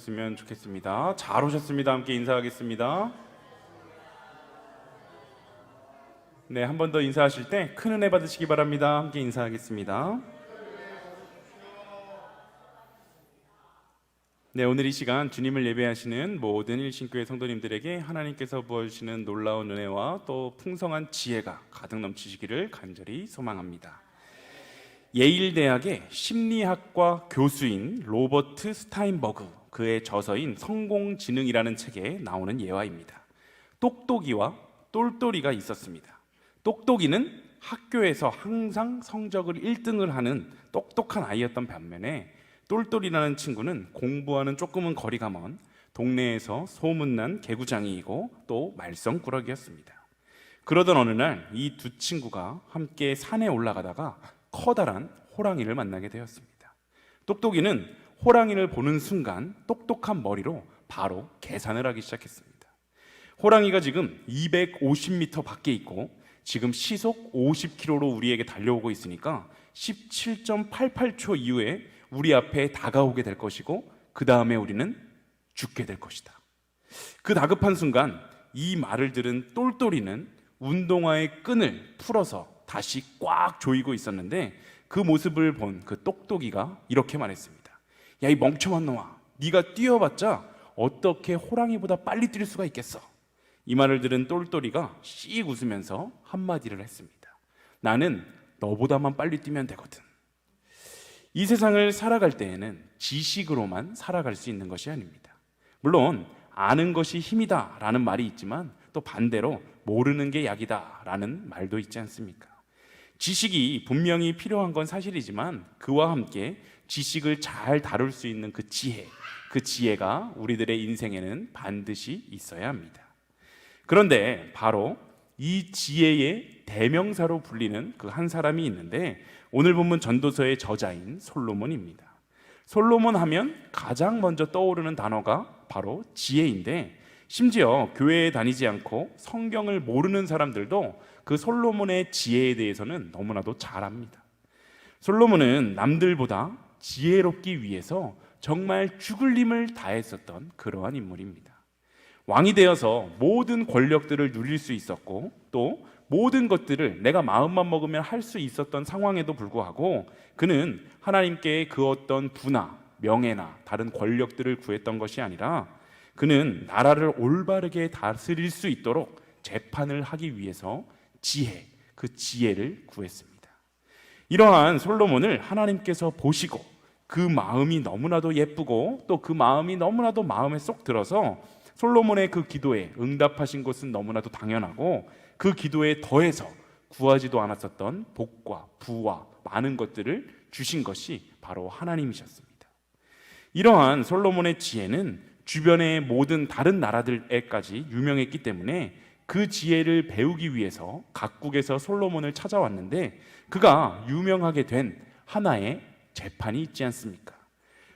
주셨으면 좋겠습니다. 잘 오셨습니다. 함께 인사하겠습니다. 네, 한 번 더 인사하실 때 큰 은혜 받으시기 바랍니다. 함께 인사하겠습니다. 네, 오늘 이 시간 주님을 예배하시는 모든 일신교회 성도님들에게 하나님께서 부어주시는 놀라운 은혜와 또 풍성한 지혜가 가득 넘치시기를 간절히 소망합니다. 예일대학의 심리학과 교수인 로버트 스타인버그, 그의 저서인 성공지능이라는 책에 나오는 예화입니다. 똑똑이와 똘똘이가 있었습니다. 똑똑이는 학교에서 항상 성적을 1등을 하는 똑똑한 아이였던 반면에 똘똘이라는 친구는 공부와는 조금은 거리가 먼 동네에서 소문난 개구장이이고 또 말썽꾸러기였습니다. 그러던 어느 날 이 두 친구가 함께 산에 올라가다가 커다란 호랑이를 만나게 되었습니다. 똑똑이는 호랑이를 보는 순간 똑똑한 머리로 바로 계산을 하기 시작했습니다. 호랑이가 지금 250m 밖에 있고 지금 시속 50km로 우리에게 달려오고 있으니까 17.88초 이후에 우리 앞에 다가오게 될 것이고 그 다음에 우리는 죽게 될 것이다. 그 다급한 순간 이 말을 들은 똘똘이는 운동화의 끈을 풀어서 다시 꽉 조이고 있었는데 그 모습을 본 그 똑똑이가 이렇게 말했습니다. 야, 이 멍청한 놈아, 네가 뛰어봤자 어떻게 호랑이보다 빨리 뛸 수가 있겠어? 이 말을 들은 똘똘이가 씩 웃으면서 한마디를 했습니다. 나는 너보다만 빨리 뛰면 되거든. 이 세상을 살아갈 때에는 지식으로만 살아갈 수 있는 것이 아닙니다. 물론 아는 것이 힘이다 라는 말이 있지만 또 반대로 모르는 게 약이다 라는 말도 있지 않습니까? 지식이 분명히 필요한 건 사실이지만 그와 함께 지식을 잘 다룰 수 있는 그 지혜가 우리들의 인생에는 반드시 있어야 합니다. 그런데 바로 이 지혜의 대명사로 불리는 그 한 사람이 있는데 오늘 본문 전도서의 저자인 솔로몬입니다. 솔로몬 하면 가장 먼저 떠오르는 단어가 바로 지혜인데 심지어 교회에 다니지 않고 성경을 모르는 사람들도 그 솔로몬의 지혜에 대해서는 너무나도 잘 압니다. 솔로몬은 남들보다 지혜롭기 위해서 정말 죽을 힘을 다했었던 그러한 인물입니다. 왕이 되어서 모든 권력들을 누릴 수 있었고 또 모든 것들을 내가 마음만 먹으면 할 수 있었던 상황에도 불구하고 그는 하나님께 그 어떤 부나 명예나 다른 권력들을 구했던 것이 아니라 그는 나라를 올바르게 다스릴 수 있도록 재판을 하기 위해서 그 지혜를 구했습니다. 이러한 솔로몬을 하나님께서 보시고 그 마음이 너무나도 예쁘고 또 그 마음이 너무나도 마음에 쏙 들어서 솔로몬의 그 기도에 응답하신 것은 너무나도 당연하고 그 기도에 더해서 구하지도 않았었던 복과 부와 많은 것들을 주신 것이 바로 하나님이셨습니다. 이러한 솔로몬의 지혜는 주변의 모든 다른 나라들에까지 유명했기 때문에 그 지혜를 배우기 위해서 각국에서 솔로몬을 찾아왔는데 그가 유명하게 된 하나의 재판이 있지 않습니까?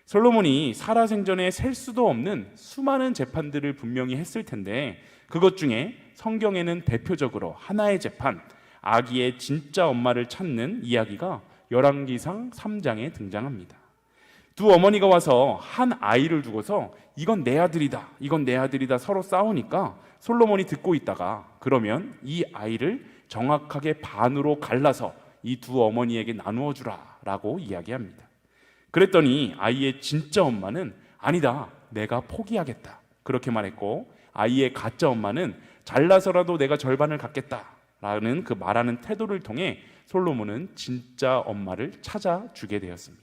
솔로몬이 살아생전에 셀 수도 없는 수많은 재판들을 분명히 했을 텐데 그것 중에 성경에는 대표적으로 하나의 재판, 아기의 진짜 엄마를 찾는 이야기가 열왕기상 3장에 등장합니다. 두 어머니가 와서 한 아이를 두고서 이건 내 아들이다, 이건 내 아들이다 서로 싸우니까 솔로몬이 듣고 있다가 그러면 이 아이를 정확하게 반으로 갈라서 이 두 어머니에게 나누어 주라 라고 이야기합니다. 그랬더니 아이의 진짜 엄마는 아니다, 내가 포기하겠다 그렇게 말했고 아이의 가짜 엄마는 잘라서라도 내가 절반을 갖겠다 라는 그 말하는 태도를 통해 솔로몬은 진짜 엄마를 찾아주게 되었습니다.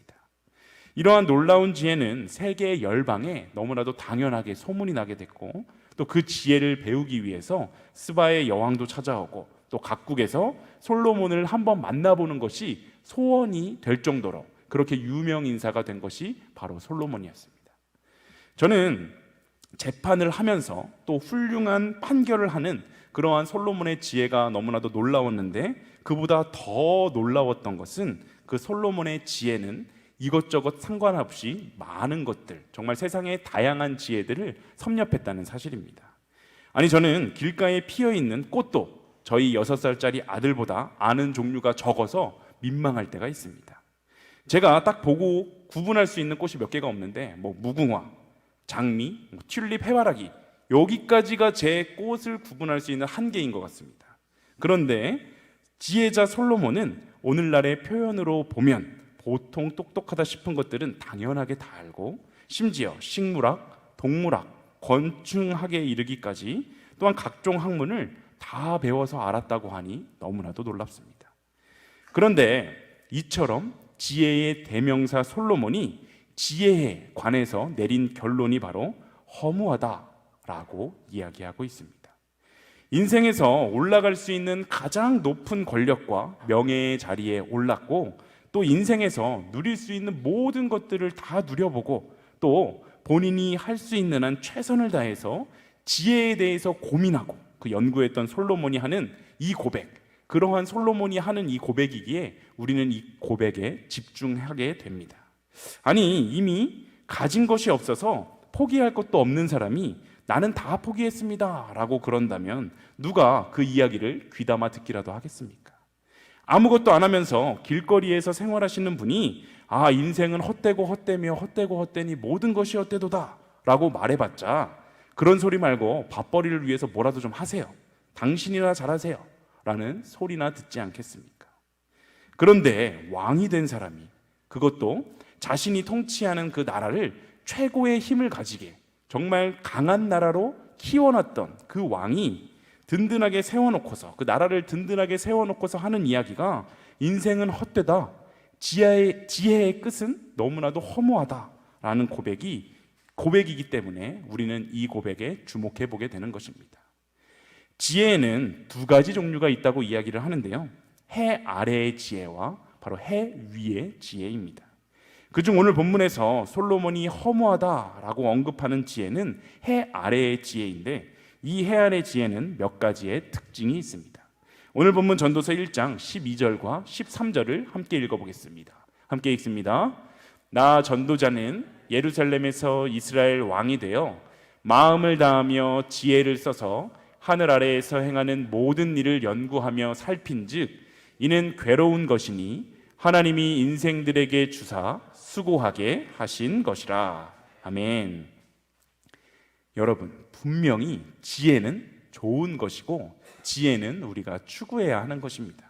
이러한 놀라운 지혜는 세계 열방에 너무나도 당연하게 소문이 나게 됐고 또 그 지혜를 배우기 위해서 스바의 여왕도 찾아오고 또 각국에서 솔로몬을 한번 만나보는 것이 소원이 될 정도로 그렇게 유명 인사가 된 것이 바로 솔로몬이었습니다. 저는 재판을 하면서 또 훌륭한 판결을 하는 그러한 솔로몬의 지혜가 너무나도 놀라웠는데 그보다 더 놀라웠던 것은 그 솔로몬의 지혜는 이것저것 상관없이 많은 것들, 정말 세상의 다양한 지혜들을 섭렵했다는 사실입니다. 아니, 저는 길가에 피어있는 꽃도 저희 6살짜리 아들보다 아는 종류가 적어서 민망할 때가 있습니다. 제가 딱 보고 구분할 수 있는 꽃이 몇 개가 없는데 무궁화, 장미, 튤립, 해바라기, 여기까지가 제 꽃을 구분할 수 있는 한계인 것 같습니다. 그런데 지혜자 솔로몬은 오늘날의 표현으로 보면 보통 똑똑하다 싶은 것들은 당연하게 다 알고, 심지어 식물학, 동물학, 건축학에 이르기까지 또한 각종 학문을 다 배워서 알았다고 하니 너무나도 놀랍습니다. 그런데 이처럼 지혜의 대명사 솔로몬이 지혜에 관해서 내린 결론이 바로 허무하다라고 이야기하고 있습니다. 인생에서 올라갈 수 있는 가장 높은 권력과 명예의 자리에 올랐고, 또 인생에서 누릴 수 있는 모든 것들을 다 누려보고, 또 본인이 할 수 있는 한 최선을 다해서 지혜에 대해서 고민하고 그 연구했던 솔로몬이 하는 이 고백, 그러한 솔로몬이 하는 이 고백이기에 우리는 이 고백에 집중하게 됩니다. 아니, 이미 가진 것이 없어서 포기할 것도 없는 사람이 나는 다 포기했습니다 라고 그런다면 누가 그 이야기를 귀담아 듣기라도 하겠습니까? 아무것도 안 하면서 길거리에서 생활하시는 분이 인생은 헛되고 헛되며 헛되고 헛되니 모든 것이 헛되도다 라고 말해봤자 그런 소리 말고 밥벌이를 위해서 뭐라도 좀 하세요, 당신이나 잘하세요 라는 소리나 듣지 않겠습니까? 그런데 왕이 된 사람이, 그것도 자신이 통치하는 그 나라를 최고의 힘을 가지게 정말 강한 나라로 키워놨던 그 왕이 든든하게 세워놓고서, 그 나라를 든든하게 세워놓고서 하는 이야기가 인생은 헛되다, 지혜의 끝은 너무나도 허무하다라는 고백이기 때문에 우리는 이 고백에 주목해 보게 되는 것입니다. 지혜에는 두 가지 종류가 있다고 이야기를 하는데요, 해 아래의 지혜와 바로 해 위의 지혜입니다. 그중 오늘 본문에서 솔로몬이 허무하다라고 언급하는 지혜는 해 아래의 지혜인데, 이 해 아래 지혜는 몇 가지의 특징이 있습니다. 오늘 본문 전도서 1장 12절과 13절을 함께 읽어보겠습니다. 함께 읽습니다. 나 전도자는 예루살렘에서 이스라엘 왕이 되어 마음을 다하며 지혜를 써서 하늘 아래에서 행하는 모든 일을 연구하며 살핀즉 이는 괴로운 것이니 하나님이 인생들에게 주사 수고하게 하신 것이라. 아멘. 여러분, 분명히 지혜는 좋은 것이고 지혜는 우리가 추구해야 하는 것입니다.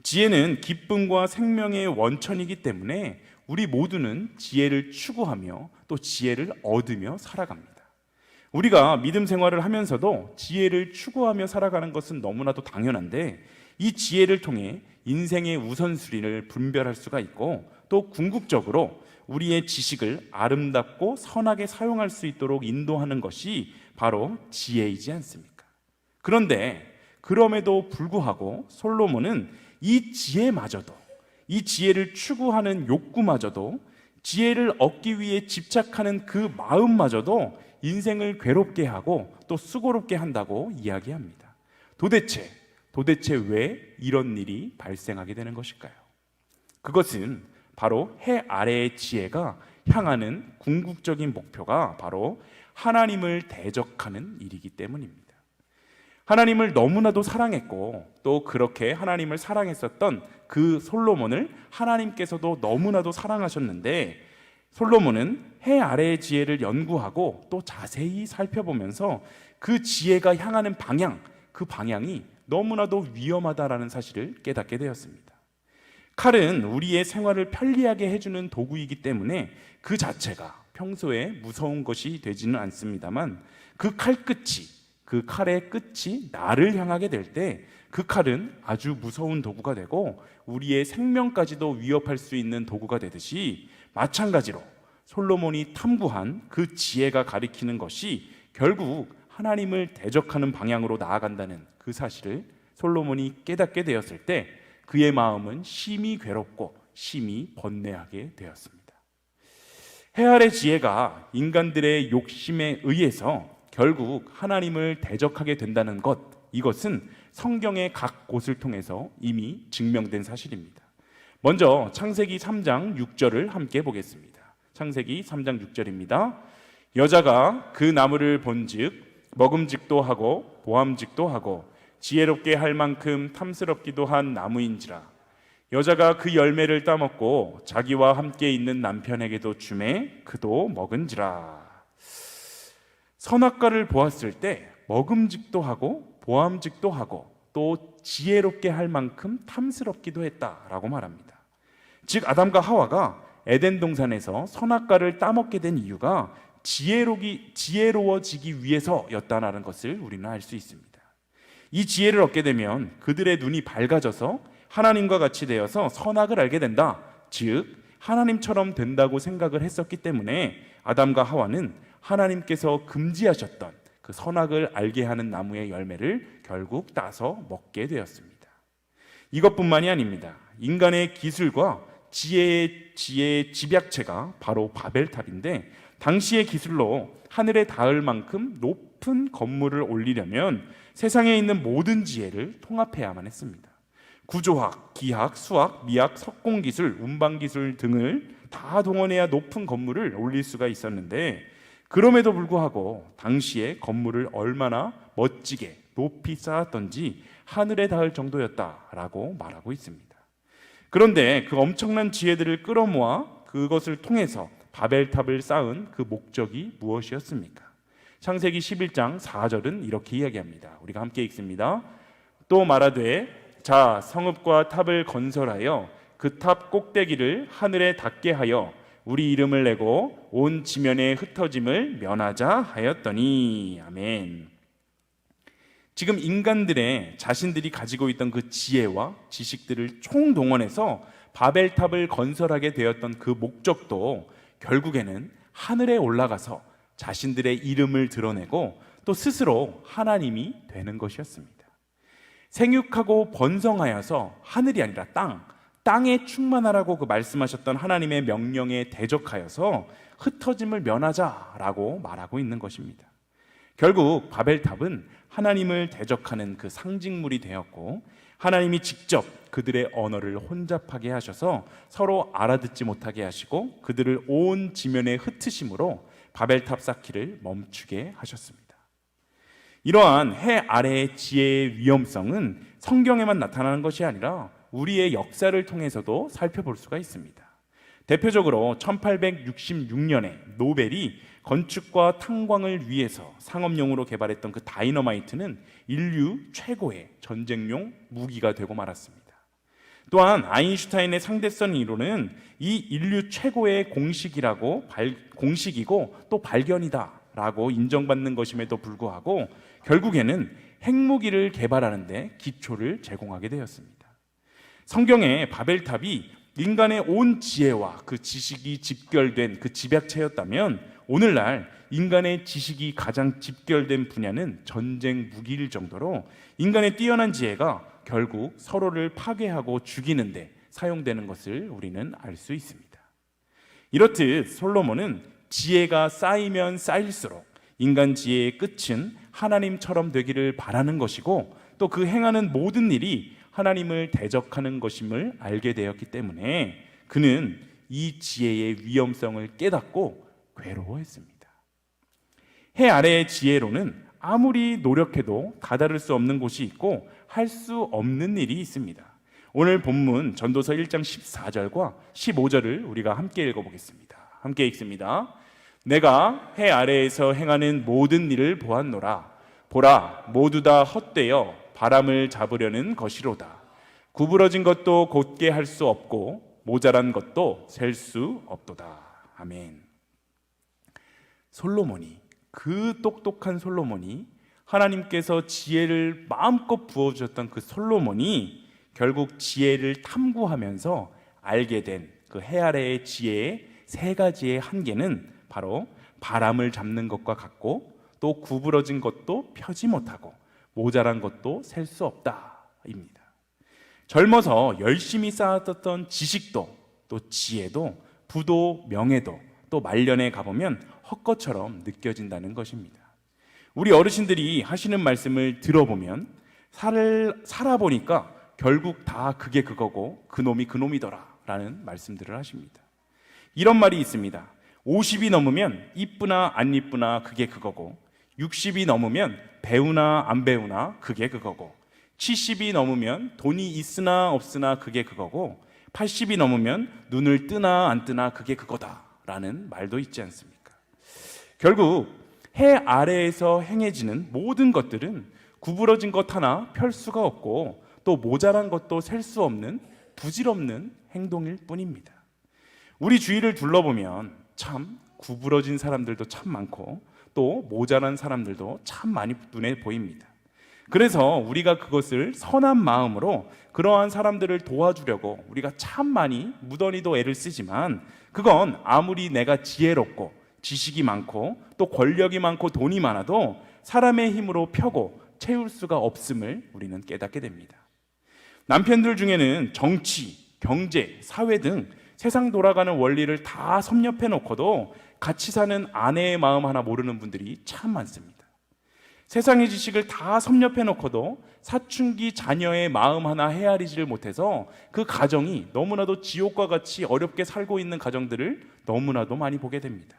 지혜는 기쁨과 생명의 원천이기 때문에 우리 모두는 지혜를 추구하며 또 지혜를 얻으며 살아갑니다. 우리가 믿음 생활을 하면서도 지혜를 추구하며 살아가는 것은 너무나도 당연한데, 이 지혜를 통해 인생의 우선순위를 분별할 수가 있고, 또 궁극적으로 우리의 지식을 아름답고 선하게 사용할 수 있도록 인도하는 것이 바로 지혜이지 않습니까? 그런데 그럼에도 불구하고 솔로몬은 이 지혜마저도, 이 지혜를 추구하는 욕구마저도, 지혜를 얻기 위해 집착하는 그 마음마저도 인생을 괴롭게 하고 또 수고롭게 한다고 이야기합니다. 도대체 왜 이런 일이 발생하게 되는 것일까요? 그것은 바로 해 아래의 지혜가 향하는 궁극적인 목표가 바로 하나님을 대적하는 일이기 때문입니다. 하나님을 너무나도 사랑했고, 또 그렇게 하나님을 사랑했었던 그 솔로몬을 하나님께서도 너무나도 사랑하셨는데, 솔로몬은 해 아래의 지혜를 연구하고 또 자세히 살펴보면서 그 지혜가 향하는 방향, 그 방향이 너무나도 위험하다라는 사실을 깨닫게 되었습니다. 칼은 우리의 생활을 편리하게 해주는 도구이기 때문에 그 자체가 평소에 무서운 것이 되지는 않습니다만, 그 칼의 끝이 나를 향하게 될 때 그 칼은 아주 무서운 도구가 되고 우리의 생명까지도 위협할 수 있는 도구가 되듯이, 마찬가지로 솔로몬이 탐구한 그 지혜가 가리키는 것이 결국 하나님을 대적하는 방향으로 나아간다는 그 사실을 솔로몬이 깨닫게 되었을 때 그의 마음은 심히 괴롭고 심히 번뇌하게 되었습니다. 해 아래 지혜가 인간들의 욕심에 의해서 결국 하나님을 대적하게 된다는 것, 이것은 성경의 각 곳을 통해서 이미 증명된 사실입니다. 먼저 창세기 3장 6절을 함께 보겠습니다. 창세기 3장 6절입니다. 여자가 그 나무를 본즉 먹음직도 하고 보암직도 하고 지혜롭게 할 만큼 탐스럽기도 한 나무인지라. 여자가 그 열매를 따먹고 자기와 함께 있는 남편에게도 주매 그도 먹은지라. 선악과를 보았을 때 먹음직도 하고 보암직도 하고 또 지혜롭게 할 만큼 탐스럽기도 했다라고 말합니다. 즉 아담과 하와가 에덴 동산에서 선악과를 따먹게 된 이유가 지혜로워지기 위해서였다는 것을 우리는 알 수 있습니다. 이 지혜를 얻게 되면 그들의 눈이 밝아져서 하나님과 같이 되어서 선악을 알게 된다. 즉 하나님처럼 된다고 생각을 했었기 때문에 아담과 하와는 하나님께서 금지하셨던 그 선악을 알게 하는 나무의 열매를 결국 따서 먹게 되었습니다. 이것뿐만이 아닙니다. 인간의 기술과 지혜의 집약체가 바로 바벨탑인데, 당시의 기술로 하늘에 닿을 만큼 높은 건물을 올리려면 세상에 있는 모든 지혜를 통합해야만 했습니다. 구조학, 기학, 수학, 미학, 석공기술, 운반기술 등을 다 동원해야 높은 건물을 올릴 수가 있었는데, 그럼에도 불구하고 당시에 건물을 얼마나 멋지게 높이 쌓았던지 하늘에 닿을 정도였다라고 말하고 있습니다. 그런데 그 엄청난 지혜들을 끌어모아 그것을 통해서 바벨탑을 쌓은 그 목적이 무엇이었습니까? 창세기 11장 4절은 이렇게 이야기합니다. 우리가 함께 읽습니다. 또 말하되 자 성읍과 탑을 건설하여 그 탑 꼭대기를 하늘에 닿게 하여 우리 이름을 내고 온 지면에 흩어짐을 면하자 하였더니. 아멘. 지금 인간들의 자신들이 가지고 있던 그 지혜와 지식들을 총동원해서 바벨탑을 건설하게 되었던 그 목적도 결국에는 하늘에 올라가서 자신들의 이름을 드러내고 또 스스로 하나님이 되는 것이었습니다. 생육하고 번성하여서 하늘이 아니라 땅에 충만하라고 그 말씀하셨던 하나님의 명령에 대적하여서 흩어짐을 면하자라고 말하고 있는 것입니다. 결국 바벨탑은 하나님을 대적하는 그 상징물이 되었고, 하나님이 직접 그들의 언어를 혼잡하게 하셔서 서로 알아듣지 못하게 하시고 그들을 온 지면에 흩으심으로 바벨탑 쌓기를 멈추게 하셨습니다. 이러한 해 아래의 지혜의 위험성은 성경에만 나타나는 것이 아니라 우리의 역사를 통해서도 살펴볼 수가 있습니다. 대표적으로 1866년에 노벨이 건축과 탄광을 위해서 상업용으로 개발했던 그 다이너마이트는 인류 최고의 전쟁용 무기가 되고 말았습니다. 또한 아인슈타인의 상대성 이론은 이 인류 최고의 공식이고 또 발견이다라고 인정받는 것임에도 불구하고 결국에는 핵무기를 개발하는 데 기초를 제공하게 되었습니다. 성경의 바벨탑이 인간의 온 지혜와 그 지식이 집결된 그 집약체였다면, 오늘날 인간의 지식이 가장 집결된 분야는 전쟁 무기일 정도로 인간의 뛰어난 지혜가 결국 서로를 파괴하고 죽이는 데 사용되는 것을 우리는 알 수 있습니다. 이렇듯 솔로몬은 지혜가 쌓이면 쌓일수록 인간 지혜의 끝은 하나님처럼 되기를 바라는 것이고, 또 그 행하는 모든 일이 하나님을 대적하는 것임을 알게 되었기 때문에 그는 이 지혜의 위험성을 깨닫고 괴로워했습니다. 해 아래의 지혜로는 아무리 노력해도 다다를 수 없는 곳이 있고 할 수 없는 일이 있습니다. 오늘 본문 전도서 1장 14절과 15절을 우리가 함께 읽어보겠습니다. 함께 읽습니다. 내가 해 아래에서 행하는 모든 일을 보았노라. 보라, 모두 다 헛되어 바람을 잡으려는 것이로다. 구부러진 것도 곧게 할 수 없고 모자란 것도 셀 수 없도다. 아멘. 솔로몬이, 그 똑똑한 솔로몬이, 하나님께서 지혜를 마음껏 부어주셨던 그 솔로몬이 결국 지혜를 탐구하면서 알게 된 그 해 아래의 지혜의 세 가지의 한계는 바로 바람을 잡는 것과 같고, 또 구부러진 것도 펴지 못하고 모자란 것도 셀 수 없다입니다. 젊어서 열심히 쌓았던 지식도 또 지혜도 부도 명예도 또 말년에 가보면 헛것처럼 느껴진다는 것입니다. 우리 어르신들이 하시는 말씀을 들어보면 살아보니까 결국 다 그게 그거고 그놈이 그놈이더라 라는 말씀들을 하십니다. 이런 말이 있습니다. 50이 넘으면 이쁘나 안 이쁘나 그게 그거고, 60이 넘으면 배우나 안 배우나 그게 그거고, 70이 넘으면 돈이 있으나 없으나 그게 그거고, 80이 넘으면 눈을 뜨나 안 뜨나 그게 그거다 라는 말도 있지 않습니까? 결국 해 아래에서 행해지는 모든 것들은 구부러진 것 하나 펼 수가 없고 또 모자란 것도 셀 수 없는 부질없는 행동일 뿐입니다. 우리 주위를 둘러보면 참 구부러진 사람들도 참 많고 또 모자란 사람들도 참 많이 눈에 보입니다. 그래서 우리가 그것을 선한 마음으로 그러한 사람들을 도와주려고 우리가 참 많이 무던히도 애를 쓰지만, 그건 아무리 내가 지혜롭고 지식이 많고 또 권력이 많고 돈이 많아도 사람의 힘으로 펴고 채울 수가 없음을 우리는 깨닫게 됩니다. 남편들 중에는 정치, 경제, 사회 등 세상 돌아가는 원리를 다 섭렵해 놓고도 같이 사는 아내의 마음 하나 모르는 분들이 참 많습니다. 세상의 지식을 다 섭렵해 놓고도 사춘기 자녀의 마음 하나 헤아리지를 못해서 그 가정이 너무나도 지옥과 같이 어렵게 살고 있는 가정들을 너무나도 많이 보게 됩니다.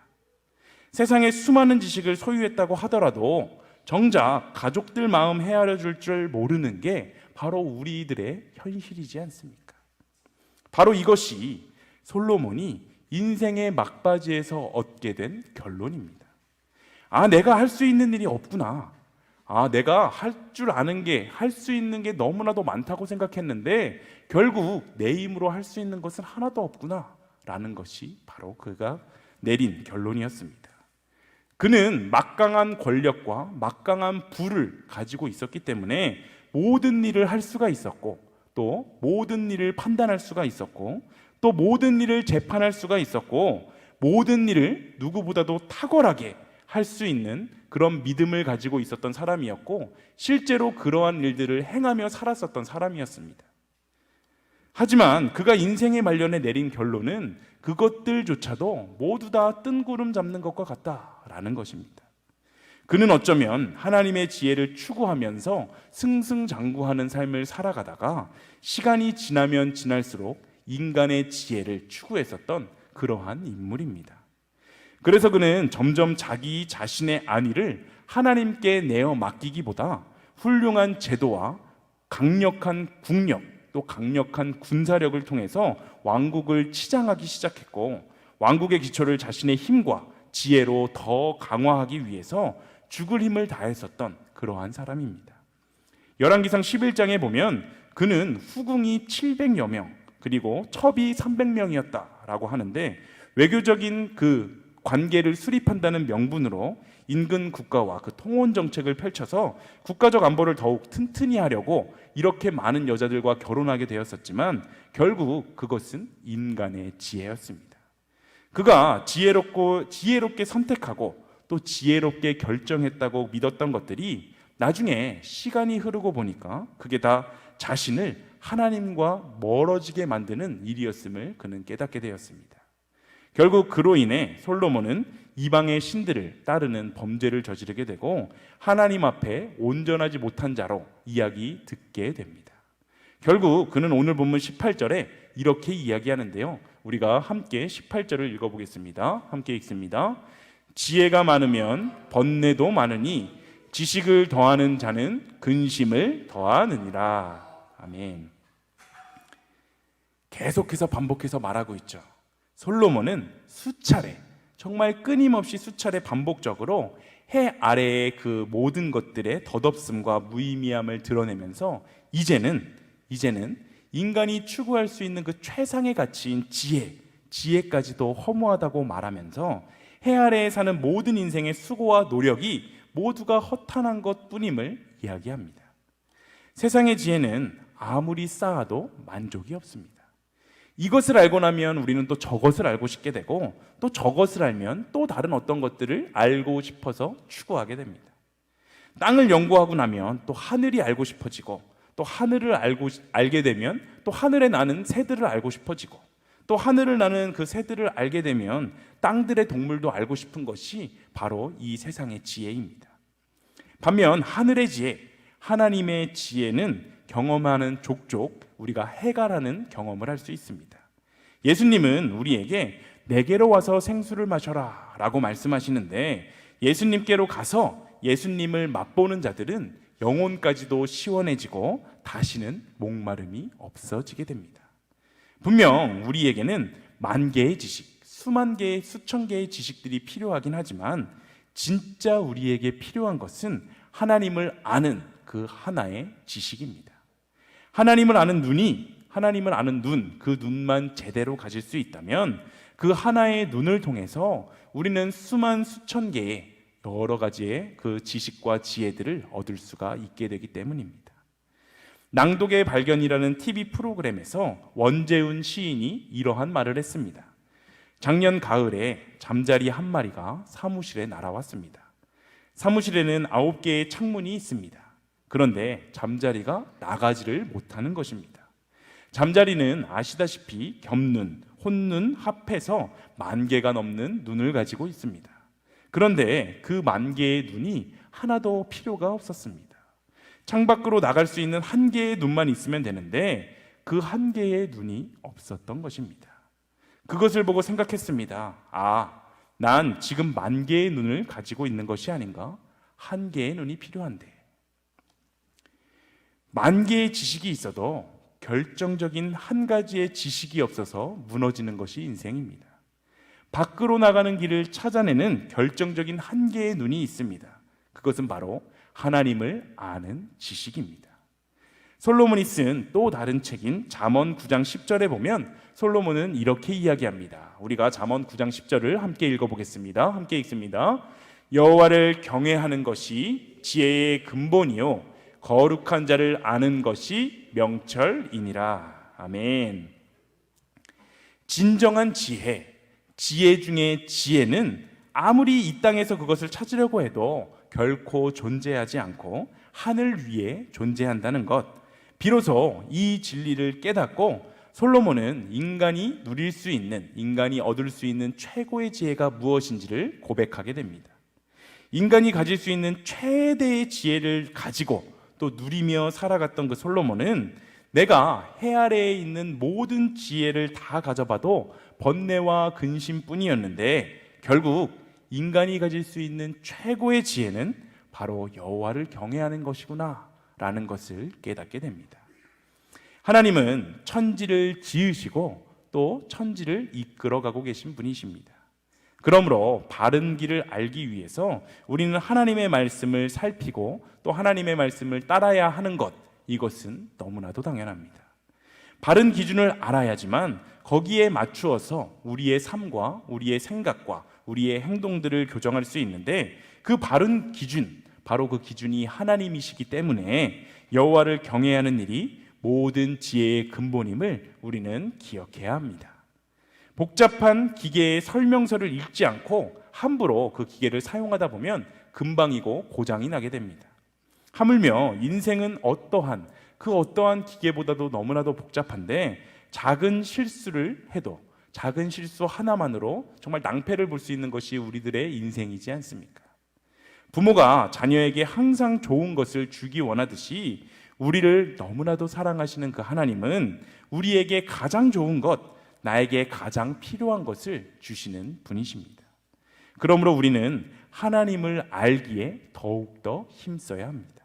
세상에 수많은 지식을 소유했다고 하더라도 정작 가족들 마음 헤아려 줄 줄 모르는 게 바로 우리들의 현실이지 않습니까? 바로 이것이 솔로몬이 인생의 막바지에서 얻게 된 결론입니다. 내가 할 수 있는 일이 없구나. 내가 할 줄 아는 게, 할 수 있는 게 너무나도 많다고 생각했는데 결국 내 힘으로 할 수 있는 것은 하나도 없구나 라는 것이 바로 그가 내린 결론이었습니다. 그는 막강한 권력과 막강한 부를 가지고 있었기 때문에 모든 일을 할 수가 있었고 또 모든 일을 판단할 수가 있었고 또 모든 일을 재판할 수가 있었고 모든 일을 누구보다도 탁월하게 할 수 있는 그런 믿음을 가지고 있었던 사람이었고 실제로 그러한 일들을 행하며 살았었던 사람이었습니다. 하지만 그가 인생의 말년에 내린 결론은 그것들조차도 모두 다 뜬구름 잡는 것과 같다라는 것입니다. 그는 어쩌면 하나님의 지혜를 추구하면서 승승장구하는 삶을 살아가다가 시간이 지나면 지날수록 인간의 지혜를 추구했었던 그러한 인물입니다. 그래서 그는 점점 자기 자신의 안위를 하나님께 내어 맡기기보다 훌륭한 제도와 강력한 국력, 또 강력한 군사력을 통해서 왕국을 치장하기 시작했고 왕국의 기초를 자신의 힘과 지혜로 더 강화하기 위해서 죽을 힘을 다했었던 그러한 사람입니다. 열왕기상 11장에 보면 그는 후궁이 700여 명 그리고 첩이 300명이었다라고 하는데 외교적인 그 관계를 수립한다는 명분으로 인근 국가와 그 통혼 정책을 펼쳐서 국가적 안보를 더욱 튼튼히 하려고 이렇게 많은 여자들과 결혼하게 되었었지만 결국 그것은 인간의 지혜였습니다. 그가 지혜롭게 선택하고 또 지혜롭게 결정했다고 믿었던 것들이 나중에 시간이 흐르고 보니까 그게 다 자신을 하나님과 멀어지게 만드는 일이었음을 그는 깨닫게 되었습니다. 결국 그로 인해 솔로몬은 이방의 신들을 따르는 범죄를 저지르게 되고 하나님 앞에 온전하지 못한 자로 이야기 듣게 됩니다. 결국 그는 오늘 본문 18절에 이렇게 이야기하는데요. 우리가 함께 18절을 읽어보겠습니다. 함께 읽습니다. 지혜가 많으면 번뇌도 많으니 지식을 더하는 자는 근심을 더하느니라. 아멘. 계속해서 반복해서 말하고 있죠. 솔로몬은 수차례, 정말 끊임없이 수차례 반복적으로 해 아래의 그 모든 것들의 덧없음과 무의미함을 드러내면서 이제는 인간이 추구할 수 있는 그 최상의 가치인 지혜까지도 허무하다고 말하면서 해 아래에 사는 모든 인생의 수고와 노력이 모두가 허탄한 것뿐임을 이야기합니다. 세상의 지혜는 아무리 쌓아도 만족이 없습니다. 이것을 알고 나면 우리는 또 저것을 알고 싶게 되고 또 저것을 알면 또 다른 어떤 것들을 알고 싶어서 추구하게 됩니다. 땅을 연구하고 나면 또 하늘이 알고 싶어지고 또 하늘을 알게 되면 또 하늘에 나는 새들을 알고 싶어지고 또 하늘을 나는 그 새들을 알게 되면 땅들의 동물도 알고 싶은 것이 바로 이 세상의 지혜입니다. 반면 하늘의 지혜, 하나님의 지혜는 경험하는 족족 우리가 해가라는 경험을 할 수 있습니다. 예수님은 우리에게 내게로 와서 생수를 마셔라 라고 말씀하시는데 예수님께로 가서 예수님을 맛보는 자들은 영혼까지도 시원해지고 다시는 목마름이 없어지게 됩니다. 분명 우리에게는 만 개의 지식, 수만 개의 수천 개의 지식들이 필요하긴 하지만 진짜 우리에게 필요한 것은 하나님을 아는 그 하나의 지식입니다. 하나님을 아는 눈, 그 눈만 제대로 가질 수 있다면 그 하나의 눈을 통해서 우리는 수천 개의 여러 가지의 그 지식과 지혜들을 얻을 수가 있게 되기 때문입니다. 낭독의 발견이라는 TV 프로그램에서 원재훈 시인이 이러한 말을 했습니다. 작년 가을에 잠자리 한 마리가 사무실에 날아왔습니다. 사무실에는 9개의 창문이 있습니다. 그런데 잠자리가 나가지를 못하는 것입니다. 잠자리는 아시다시피 겹눈, 혼눈 합해서 10,000개가 넘는 눈을 가지고 있습니다. 그런데 그 10,000개의 눈이 하나도 필요가 없었습니다. 창밖으로 나갈 수 있는 1개의 눈만 있으면 되는데 그 1개의 눈이 없었던 것입니다. 그것을 보고 생각했습니다. 난 지금 10,000개의 눈을 가지고 있는 것이 아닌가? 1개의 눈이 필요한데. 10,000개의 지식이 있어도 결정적인 한 가지의 지식이 없어서 무너지는 것이 인생입니다. 밖으로 나가는 길을 찾아내는 결정적인 1개의 눈이 있습니다. 그것은 바로 하나님을 아는 지식입니다. 솔로몬이 쓴 또 다른 책인 잠언 9장 10절에 보면 솔로몬은 이렇게 이야기합니다. 우리가 잠언 9장 10절을 함께 읽어보겠습니다. 함께 읽습니다. 여호와를 경외하는 것이 지혜의 근본이요 거룩한 자를 아는 것이 명철이니라. 아멘. 진정한 지혜 중에 지혜는 아무리 이 땅에서 그것을 찾으려고 해도 결코 존재하지 않고 하늘 위에 존재한다는 것. 비로소 이 진리를 깨닫고 솔로몬은 인간이 누릴 수 있는, 인간이 얻을 수 있는 최고의 지혜가 무엇인지를 고백하게 됩니다. 인간이 가질 수 있는 최대의 지혜를 가지고 또 누리며 살아갔던 그 솔로몬은 내가 해 아래에 있는 모든 지혜를 다 가져봐도 번뇌와 근심뿐이었는데 결국 인간이 가질 수 있는 최고의 지혜는 바로 여호와를 경외하는 것이구나 라는 것을 깨닫게 됩니다. 하나님은 천지를 지으시고 또 천지를 이끌어가고 계신 분이십니다. 그러므로 바른 길을 알기 위해서 우리는 하나님의 말씀을 살피고 또 하나님의 말씀을 따라야 하는 것, 이것은 너무나도 당연합니다. 바른 기준을 알아야지만 거기에 맞추어서 우리의 삶과 우리의 생각과 우리의 행동들을 교정할 수 있는데 그 바른 기준, 바로 그 기준이 하나님이시기 때문에 여호와를 경외하는 일이 모든 지혜의 근본임을 우리는 기억해야 합니다. 복잡한 기계의 설명서를 읽지 않고 함부로 그 기계를 사용하다 보면 금방이고 고장이 나게 됩니다. 하물며 인생은 어떠한 기계보다도 너무나도 복잡한데 작은 실수를 해도 작은 실수 하나만으로 정말 낭패를 볼 수 있는 것이 우리들의 인생이지 않습니까? 부모가 자녀에게 항상 좋은 것을 주기 원하듯이 우리를 너무나도 사랑하시는 그 하나님은 우리에게 가장 좋은 것, 나에게 가장 필요한 것을 주시는 분이십니다. 그러므로 우리는 하나님을 알기에 더욱더 힘써야 합니다.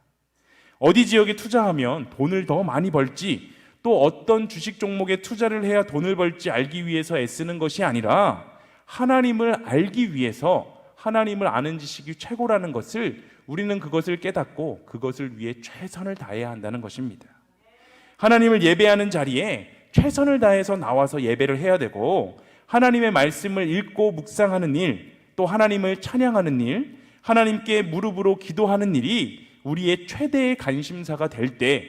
어디 지역에 투자하면 돈을 더 많이 벌지, 또 어떤 주식 종목에 투자를 해야 돈을 벌지 알기 위해서 애쓰는 것이 아니라 하나님을 알기 위해서, 하나님을 아는 지식이 최고라는 것을 우리는 그것을 깨닫고 그것을 위해 최선을 다해야 한다는 것입니다. 하나님을 예배하는 자리에 최선을 다해서 나와서 예배를 해야 되고, 하나님의 말씀을 읽고 묵상하는 일, 또 하나님을 찬양하는 일, 하나님께 무릎으로 기도하는 일이 우리의 최대의 관심사가 될 때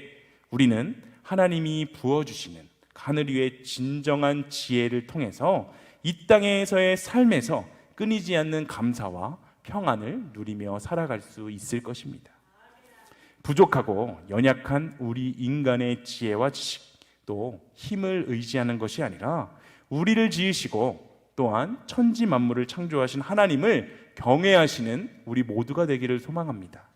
우리는 하나님이 부어주시는 하늘 위의 진정한 지혜를 통해서 이 땅에서의 삶에서 끊이지 않는 감사와 평안을 누리며 살아갈 수 있을 것입니다. 부족하고 연약한 우리 인간의 지혜와 지식, 또 힘을 의지하는 것이 아니라 우리를 지으시고 또한 천지 만물을 창조하신 하나님을 경외하시는 우리 모두가 되기를 소망합니다.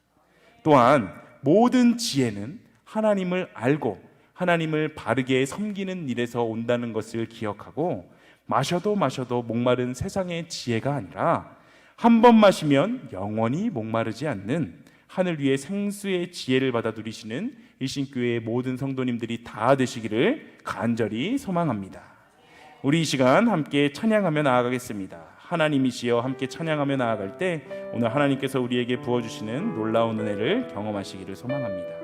또한 모든 지혜는 하나님을 알고 하나님을 바르게 섬기는 일에서 온다는 것을 기억하고, 마셔도 목마른 세상의 지혜가 아니라 한 번 마시면 영원히 목마르지 않는 하늘 위의 생수의 지혜를 받아 누리시는 일신교회의 모든 성도님들이 다 되시기를 간절히 소망합니다. 우리 이 시간 함께 찬양하며 나아가겠습니다. 하나님이시여 함께 찬양하며 나아갈 때 오늘 하나님께서 우리에게 부어주시는 놀라운 은혜를 경험하시기를 소망합니다.